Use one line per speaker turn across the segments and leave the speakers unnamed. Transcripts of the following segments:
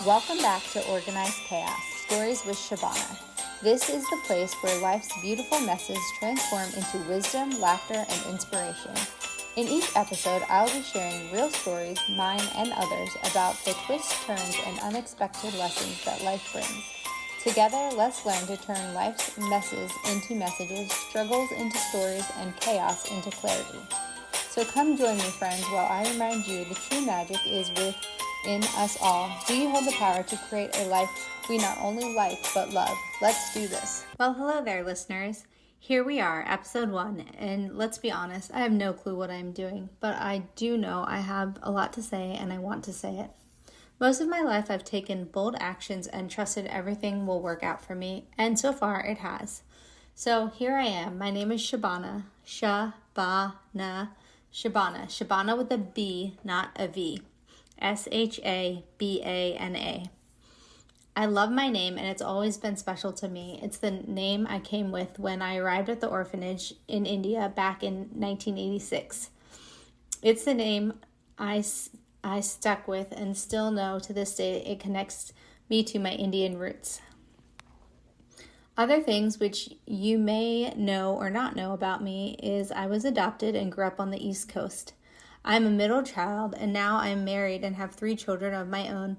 Welcome back to Organized Chaos, Stories with Shabana. This is the place where life's beautiful messes transform into wisdom, laughter, and inspiration. In each episode, I'll be sharing real stories, mine and others, about the twists, turns, and unexpected lessons that life brings. Together, let's learn to turn life's messes into messages, struggles into stories, and chaos into clarity. So come join me, friends, while I remind you the true magic is within us all. Do you hold the power to create a life we not only like, but love? Let's do this. Well, hello there, listeners. Here we are, episode 1, and let's be honest, I have no clue what I'm doing, but I do know I have a lot to say and I want to say it. Most of my life I've taken bold actions and trusted everything will work out for me, and so far it has. So here I am. My name is Shabana. Shabana with a B, not a V. Shabana. I love my name, and it's always been special to me. It's the name I came with when I arrived at the orphanage in India back in 1986. It's the name I stuck with and still know to this day it connects me to my Indian roots. Other things which you may know or not know about me is I was adopted and grew up on the East Coast. I'm a middle child, and now I'm married and have 3 children of my own,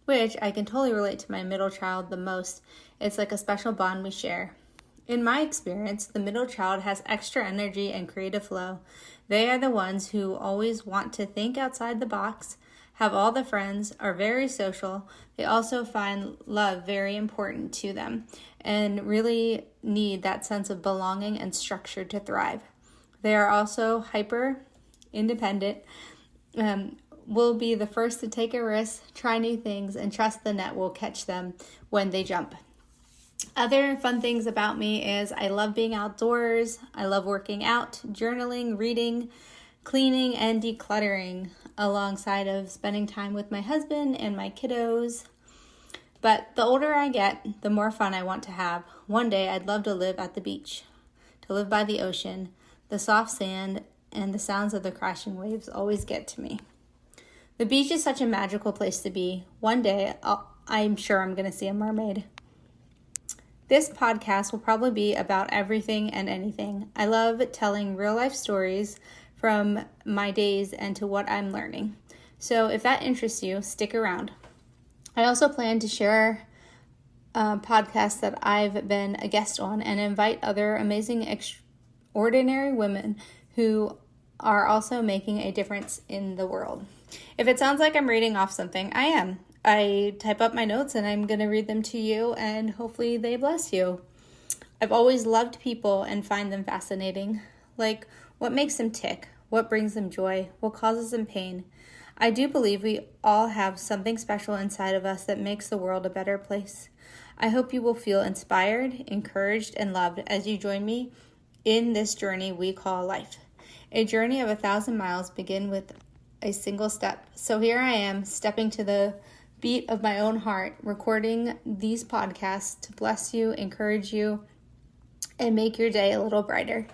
which I can totally relate to my middle child the most. It's like a special bond we share. In my experience, the middle child has extra energy and creative flow. They are the ones who always want to think outside the box, have all the friends, are very social. They also find love very important to them and really need that sense of belonging and structure to thrive. They are also hyper independent, will be the first to take a risk, try new things, and trust the net will catch them when they jump. Other fun things about me is I love being outdoors. I love working out, journaling, reading, cleaning, and decluttering, alongside of spending time with my husband and my kiddos. But the older I get, the more fun I want to have. One day I'd love to live at the beach, to live by the ocean. The soft sand and the sounds of the crashing waves always get to me. The beach is such a magical place to be. One day, I'm sure I'm going to see a mermaid. This podcast will probably be about everything and anything. I love telling real-life stories from my days and to what I'm learning. So if that interests you, stick around. I also plan to share podcasts that I've been a guest on and invite other amazing, extraordinary women who are also making a difference in the world. If it sounds like I'm reading off something, I am. I type up my notes and I'm going to read them to you, and hopefully they bless you. I've always loved people and find them fascinating. Like, what makes them tick? What brings them joy? What causes them pain? I do believe we all have something special inside of us that makes the world a better place. I hope you will feel inspired, encouraged, and loved as you join me in this journey we call life. A journey of 1,000 miles begin with a single step. So here I am, stepping to the beat of my own heart, recording these podcasts to bless you, encourage you, and make your day a little brighter.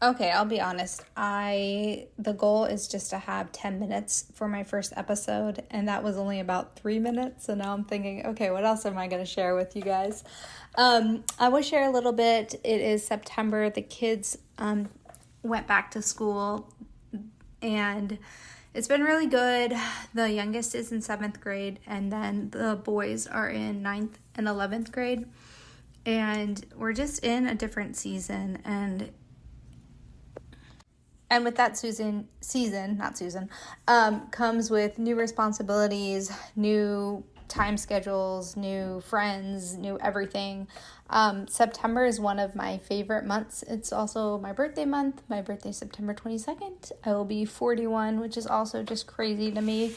Okay, I'll be honest. The goal is just to have 10 minutes for my first episode, and that was only about 3 minutes. So now I'm thinking, okay, what else am I going to share with you guys? I will share a little bit. It is September. The kids went back to school, and it's been really good. The youngest is in 7th grade, and then the boys are in 9th and 11th grade, and we're just in a different season, and with that comes with new responsibilities, new time schedules, new friends, new everything. September is one of my favorite months. It's also my birthday month. My birthday is September 22nd. I will be 41, which is also just crazy to me.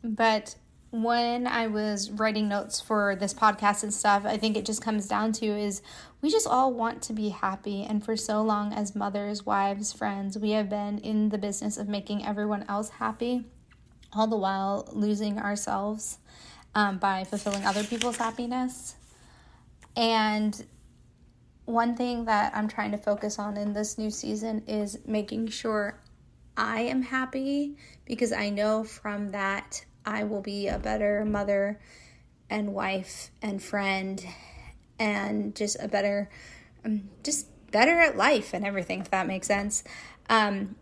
But when I was writing notes for this podcast and stuff, I think it just comes down to is we just all want to be happy. And for so long as mothers, wives, friends, we have been in the business of making everyone else happy, all the while losing ourselves by fulfilling other people's happiness. And one thing that I'm trying to focus on in this new season is making sure I am happy because I know from that I will be a better mother and wife and friend and just a better, just better at life and everything, if that makes sense. And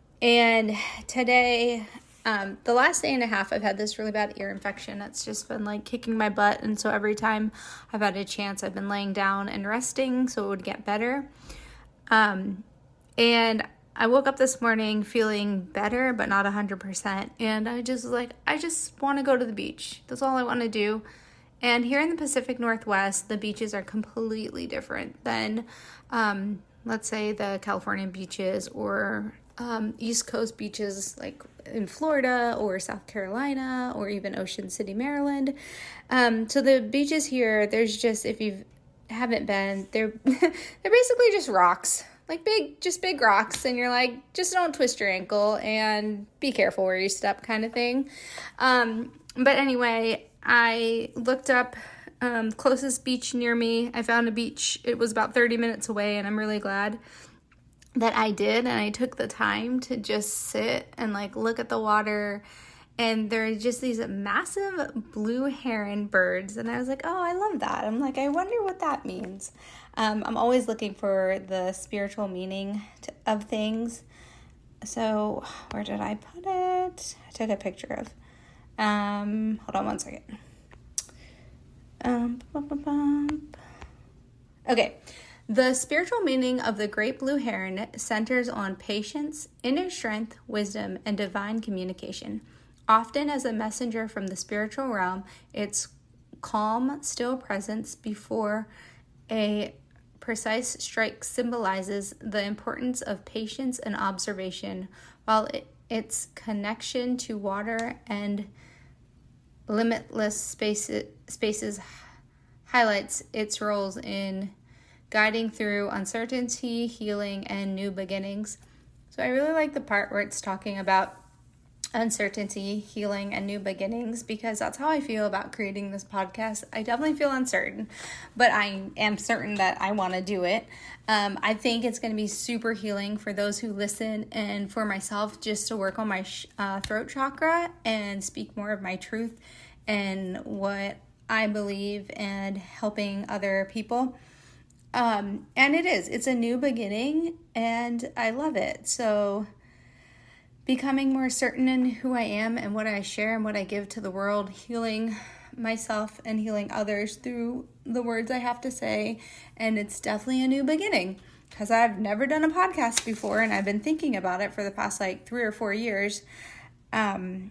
today, the last day and a half, I've had this really bad ear infection. It's just been like kicking my butt. And so every time I've had a chance, I've been laying down and resting so it would get better. And I woke up this morning feeling better, but not 100%. And I just was like, I just want to go to the beach. That's all I want to do. And here in the Pacific Northwest, the beaches are completely different than, let's say, the California beaches or East Coast beaches like in Florida or South Carolina or even Ocean City, Maryland. So the beaches here, there's just, if you haven't been, they're basically just rocks. Like big rocks, and you're like, just don't twist your ankle and be careful where you step kind of thing. But anyway, I looked up closest beach near me. I found a beach. It was about 30 minutes away, and I'm really glad that I did. And I took the time to just sit and like look at the water. And there are just these massive blue heron birds. And I was like, oh, I love that. I'm like, I wonder what that means. I'm always looking for the spiritual meaning of things. So where did I put it? I took a picture of. Hold on one second. Okay. The spiritual meaning of the great blue heron centers on patience, inner strength, wisdom, and divine communication. Often as a messenger from the spiritual realm, its calm, still presence before a precise strike symbolizes the importance of patience and observation, while its connection to water and limitless spaces highlights its roles in guiding through uncertainty, healing, and new beginnings. So I really like the part where it's talking about uncertainty, healing, and new beginnings, because that's how I feel about creating this podcast. I definitely feel uncertain, but I am certain that I want to do it. I think it's going to be super healing for those who listen, and for myself just to work on my throat chakra and speak more of my truth and what I believe and helping other people. And it's a new beginning, and I love it. So becoming more certain in who I am and what I share and what I give to the world, healing myself and healing others through the words I have to say. And it's definitely a new beginning because I've never done a podcast before, and I've been thinking about it for the past like 3 or 4 years. And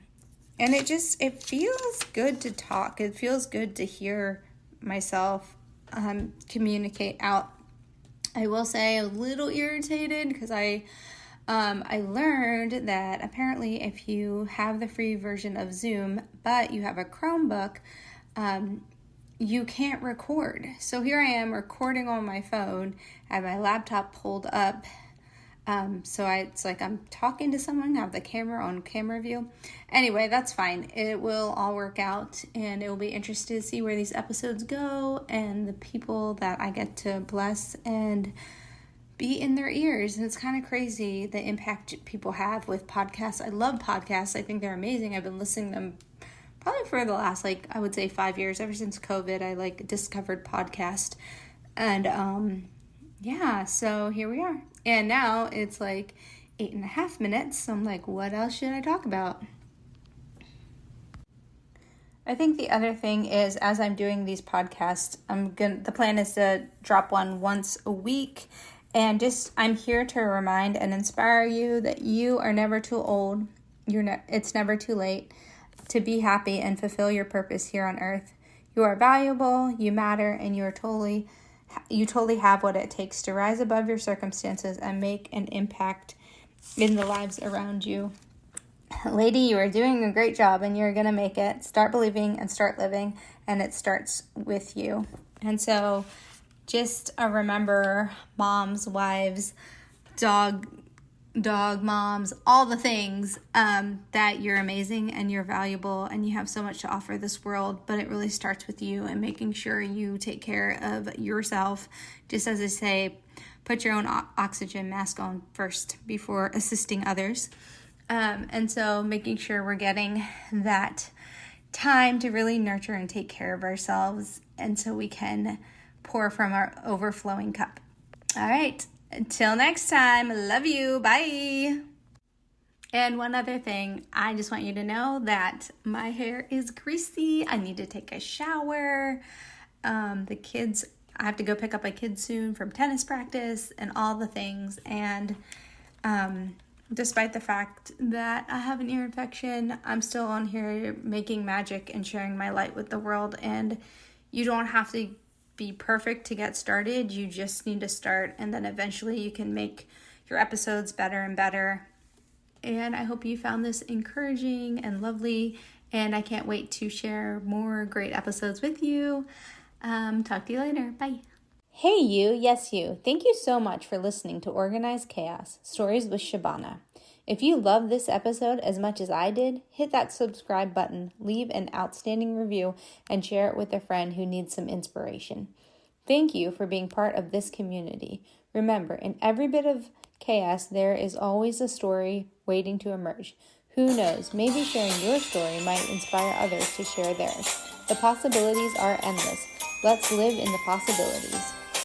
it feels good to talk. It feels good to hear myself communicate out. I will say a little irritated because I learned that apparently if you have the free version of Zoom, but you have a Chromebook, you can't record. So here I am recording on my phone. I have my laptop pulled up. It's like I'm talking to someone, I have the camera on camera view. Anyway, that's fine. It will all work out, and it will be interesting to see where these episodes go and the people that I get to bless and be in their ears. And it's kind of crazy the impact people have with podcasts. I love podcasts. I think they're amazing. I've been listening to them probably for the last, I would say 5 years. Ever since COVID, I discovered podcast. And so here we are. And now it's 8.5 minutes. So I'm like, what else should I talk about? I think the other thing is, as I'm doing these podcasts, the plan is to drop one once a week. And I'm here to remind and inspire you that you are never too old. It's never too late to be happy and fulfill your purpose here on earth. You are valuable, you matter, and you totally have what it takes to rise above your circumstances and make an impact in the lives around you. Lady, you are doing a great job, and you're going to make it. Start believing and start living, and it starts with you. And so just remember, moms, wives, dog moms, all the things, that you're amazing and you're valuable and you have so much to offer this world, but it really starts with you and making sure you take care of yourself. Just as I say, put your own oxygen mask on first before assisting others. And so making sure we're getting that time to really nurture and take care of ourselves, and so we can pour from our overflowing cup. All right, until next time, love you, bye. And one other thing, I just want you to know that my hair is greasy. I need to take a shower. The kids, I have to go pick up my kids soon from tennis practice and all the things. And despite the fact that I have an ear infection, I'm still on here making magic and sharing my light with the world. And you don't have to be perfect to get started. You just need to start, and then eventually you can make your episodes better and better. And I hope you found this encouraging and lovely, and I can't wait to share more great episodes with you. Talk to you later. Bye. Hey you, yes you. Thank you so much for listening to Organized Chaos, Stories with Shabana. If you love this episode as much as I did, hit that subscribe button, leave an outstanding review, and share it with a friend who needs some inspiration. Thank you for being part of this community. Remember, in every bit of chaos, there is always a story waiting to emerge. Who knows, maybe sharing your story might inspire others to share theirs. The possibilities are endless. Let's live in the possibilities.